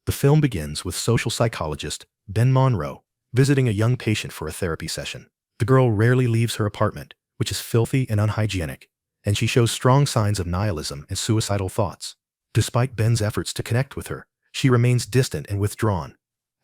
The film begins with social psychologist Ben Monroe visiting a young patient for a therapy session. The girl rarely leaves her apartment, which is filthy and unhygienic, and she shows strong signs of nihilism and suicidal thoughts. Despite Ben's efforts to connect with her, she remains distant and withdrawn.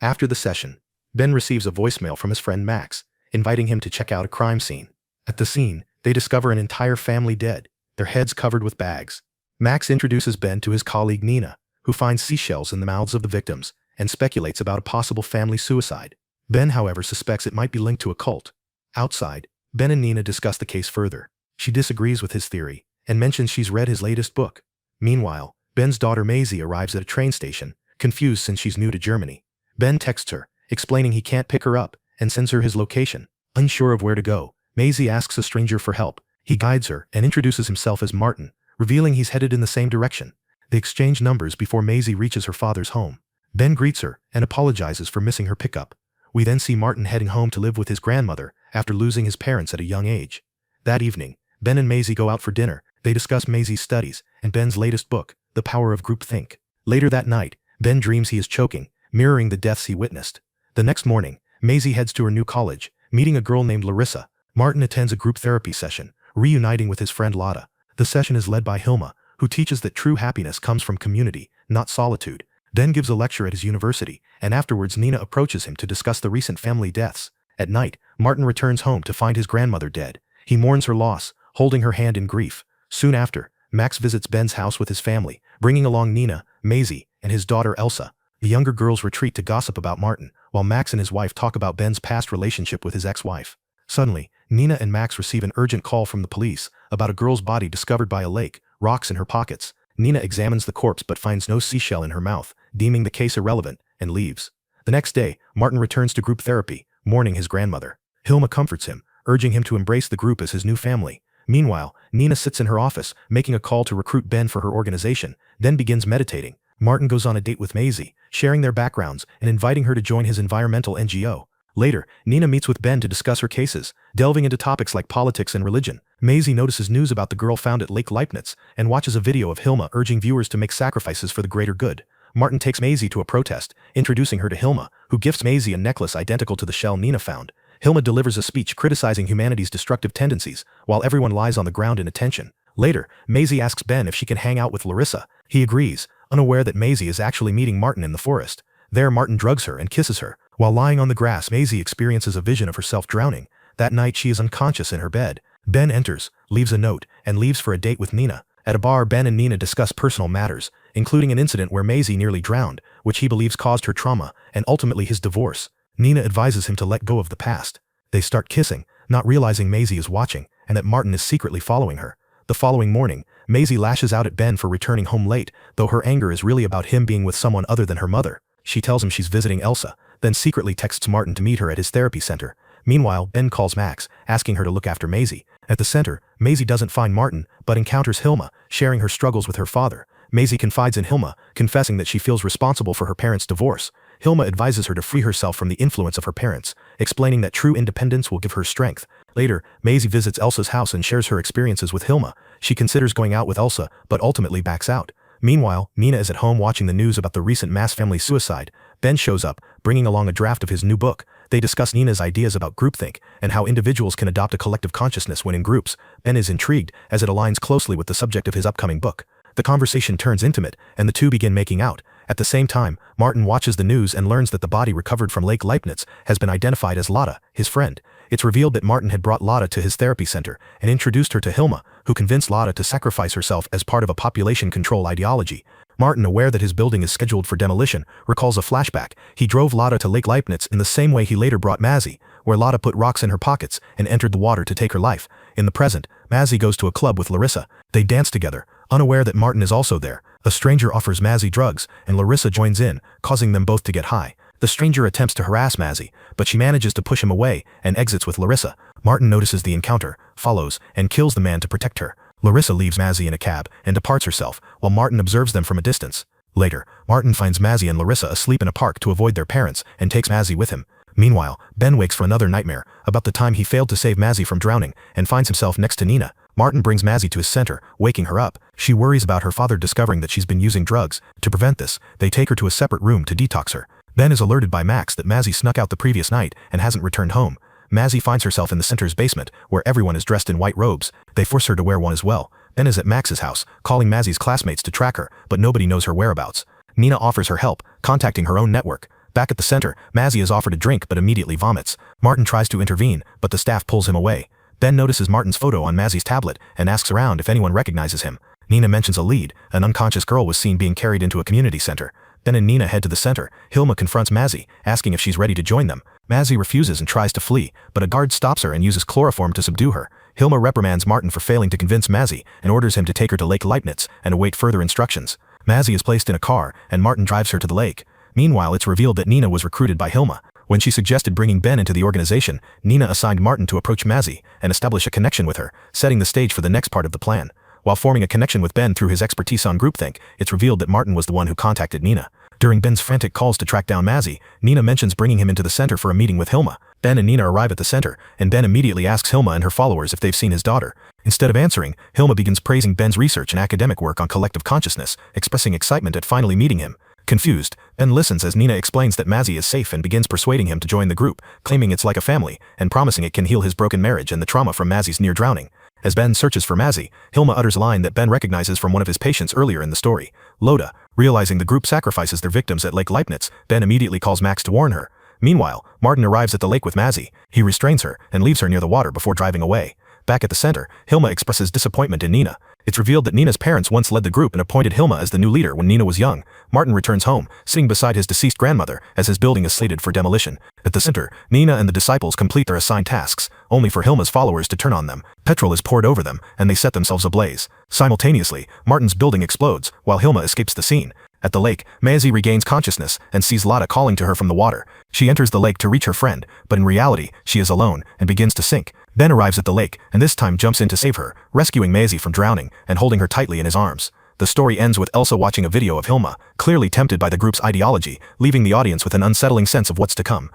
After the session, Ben receives a voicemail from his friend Max, inviting him to check out a crime scene. At the scene, they discover an entire family dead, their heads covered with bags. Max introduces Ben to his colleague Nina, who finds seashells in the mouths of the victims and speculates about a possible family suicide. Ben, however, suspects it might be linked to a cult. Outside, Ben and Nina discuss the case further. She disagrees with his theory and mentions she's read his latest book. Meanwhile, Ben's daughter Maisie arrives at a train station, confused since she's new to Germany. Ben texts her, explaining he can't pick her up, and sends her his location. Unsure of where to go, Maisie asks a stranger for help. He guides her and introduces himself as Martin, revealing he's headed in the same direction. They exchange numbers before Maisie reaches her father's home. Ben greets her and apologizes for missing her pickup. We then see Martin heading home to live with his grandmother after losing his parents at a young age. That evening, Ben and Maisie go out for dinner. They discuss Maisie's studies and Ben's latest book, The Power of Groupthink. Later that night, Ben dreams he is choking, mirroring the deaths he witnessed. The next morning, Maisie heads to her new college, meeting a girl named Larissa. Martin attends a group therapy session, reuniting with his friend Lotta. The session is led by Hilma, who teaches that true happiness comes from community, not solitude. Ben gives a lecture at his university, and afterwards Nina approaches him to discuss the recent family deaths. At night, Martin returns home to find his grandmother dead. He mourns her loss, holding her hand in grief. Soon after, Max visits Ben's house with his family, bringing along Nina, Maisie, and his daughter Elsa. The younger girls retreat to gossip about Martin, while Max and his wife talk about Ben's past relationship with his ex-wife. Suddenly, Nina and Max receive an urgent call from the police about a girl's body discovered by a lake, rocks in her pockets. Nina examines the corpse but finds no seashell in her mouth, deeming the case irrelevant, and leaves. The next day, Martin returns to group therapy, mourning his grandmother. Hilma comforts him, urging him to embrace the group as his new family. Meanwhile, Nina sits in her office, making a call to recruit Ben for her organization, then begins meditating. Martin goes on a date with Maisie, sharing their backgrounds and inviting her to join his environmental NGO. Later, Nina meets with Ben to discuss her cases, delving into topics like politics and religion. Maisie notices news about the girl found at Lake Leibniz and watches a video of Hilma urging viewers to make sacrifices for the greater good. Martin takes Maisie to a protest, introducing her to Hilma, who gifts Maisie a necklace identical to the shell Nina found. Hilma delivers a speech criticizing humanity's destructive tendencies, while everyone lies on the ground in attention. Later, Maisie asks Ben if she can hang out with Larissa. He agrees, unaware that Maisie is actually meeting Martin in the forest. There, Martin drugs her and kisses her. While lying on the grass, Maisie experiences a vision of herself drowning. That night, she is unconscious in her bed. Ben enters, leaves a note, and leaves for a date with Nina. At a bar, Ben and Nina discuss personal matters, including an incident where Maisie nearly drowned, which he believes caused her trauma, and ultimately his divorce. Nina advises him to let go of the past. They start kissing, not realizing Maisie is watching, and that Martin is secretly following her. The following morning, Maisie lashes out at Ben for returning home late, though her anger is really about him being with someone other than her mother. She tells him she's visiting Elsa, then secretly texts Martin to meet her at his therapy center. Meanwhile, Ben calls Max, asking her to look after Maisie. At the center, Maisie doesn't find Martin, but encounters Hilma, sharing her struggles with her father. Maisie confides in Hilma, confessing that she feels responsible for her parents' divorce. Hilma advises her to free herself from the influence of her parents, explaining that true independence will give her strength. Later, Maisie visits Elsa's house and shares her experiences with Hilma. She considers going out with Elsa, but ultimately backs out. Meanwhile, Nina is at home watching the news about the recent mass family suicide. Ben shows up, bringing along a draft of his new book. They discuss Nina's ideas about groupthink and how individuals can adopt a collective consciousness when in groups. Ben is intrigued, as it aligns closely with the subject of his upcoming book. The conversation turns intimate, and the two begin making out. At the same time, Martin watches the news and learns that the body recovered from Lake Leibniz has been identified as Lotta, his friend. It's revealed that Martin had brought Lotta to his therapy center and introduced her to Hilma, who convinced Lotta to sacrifice herself as part of a population control ideology. Martin, aware that his building is scheduled for demolition, recalls a flashback. He drove Lotta to Lake Leibniz in the same way he later brought Mazzy, where Lotta put rocks in her pockets and entered the water to take her life. In the present, Mazzy goes to a club with Larissa. They dance together, unaware that Martin is also there. A stranger offers Mazzy drugs, and Larissa joins in, causing them both to get high. The stranger attempts to harass Mazzy, but she manages to push him away and exits with Larissa. Martin notices the encounter, follows, and kills the man to protect her. Larissa leaves Mazzy in a cab and departs herself, while Martin observes them from a distance. Later, Martin finds Mazzy and Larissa asleep in a park to avoid their parents and takes Mazzy with him. Meanwhile, Ben wakes from another nightmare about the time he failed to save Mazzy from drowning and finds himself next to Nina. Martin brings Mazzy to his center, waking her up. She worries about her father discovering that she's been using drugs. To prevent this, they take her to a separate room to detox her. Ben is alerted by Max that Mazzy snuck out the previous night and hasn't returned home. Mazzy finds herself in the center's basement, where everyone is dressed in white robes. They force her to wear one as well. Ben is at Max's house, calling Mazzy's classmates to track her, but nobody knows her whereabouts. Nina offers her help, contacting her own network. Back at the center, Mazzy is offered a drink but immediately vomits. Martin tries to intervene, but the staff pulls him away. Ben notices Martin's photo on Mazzy's tablet and asks around if anyone recognizes him. Nina mentions a lead. An unconscious girl was seen being carried into a community center. Ben and Nina head to the center. Hilma confronts Mazzy, asking if she's ready to join them. Mazzy refuses and tries to flee, but a guard stops her and uses chloroform to subdue her. Hilma reprimands Martin for failing to convince Mazzy and orders him to take her to Lake Leibniz and await further instructions. Mazzy is placed in a car, and Martin drives her to the lake. Meanwhile, it's revealed that Nina was recruited by Hilma. When she suggested bringing Ben into the organization, Nina assigned Martin to approach Mazzy and establish a connection with her, setting the stage for the next part of the plan. While forming a connection with Ben through his expertise on groupthink, it's revealed that Martin was the one who contacted Nina. During Ben's frantic calls to track down Mazzy, Nina mentions bringing him into the center for a meeting with Hilma. Ben and Nina arrive at the center, and Ben immediately asks Hilma and her followers if they've seen his daughter. Instead of answering, Hilma begins praising Ben's research and academic work on collective consciousness, expressing excitement at finally meeting him. Confused, Ben listens as Nina explains that Mazzy is safe and begins persuading him to join the group, claiming it's like a family, and promising it can heal his broken marriage and the trauma from Mazzy's near drowning. As Ben searches for Mazzy, Hilma utters a line that Ben recognizes from one of his patients earlier in the story. Loda. Realizing the group sacrifices their victims at Lake Leibniz, Ben immediately calls Max to warn her. Meanwhile, Martin arrives at the lake with Mazzy. He restrains her and leaves her near the water before driving away. Back at the center, Hilma expresses disappointment in Nina. It's revealed that Nina's parents once led the group and appointed Hilma as the new leader when Nina was young. Martin returns home, sitting beside his deceased grandmother, as his building is slated for demolition. At the center, Nina and the disciples complete their assigned tasks, only for Hilma's followers to turn on them. Petrol is poured over them, and they set themselves ablaze. Simultaneously, Martin's building explodes, while Hilma escapes the scene. At the lake, Maisie regains consciousness and sees Loda calling to her from the water. She enters the lake to reach her friend, but in reality, she is alone and begins to sink. Ben arrives at the lake and this time jumps in to save her, rescuing Maisie from drowning and holding her tightly in his arms. The story ends with Elsa watching a video of Hilma, clearly tempted by the group's ideology, leaving the audience with an unsettling sense of what's to come.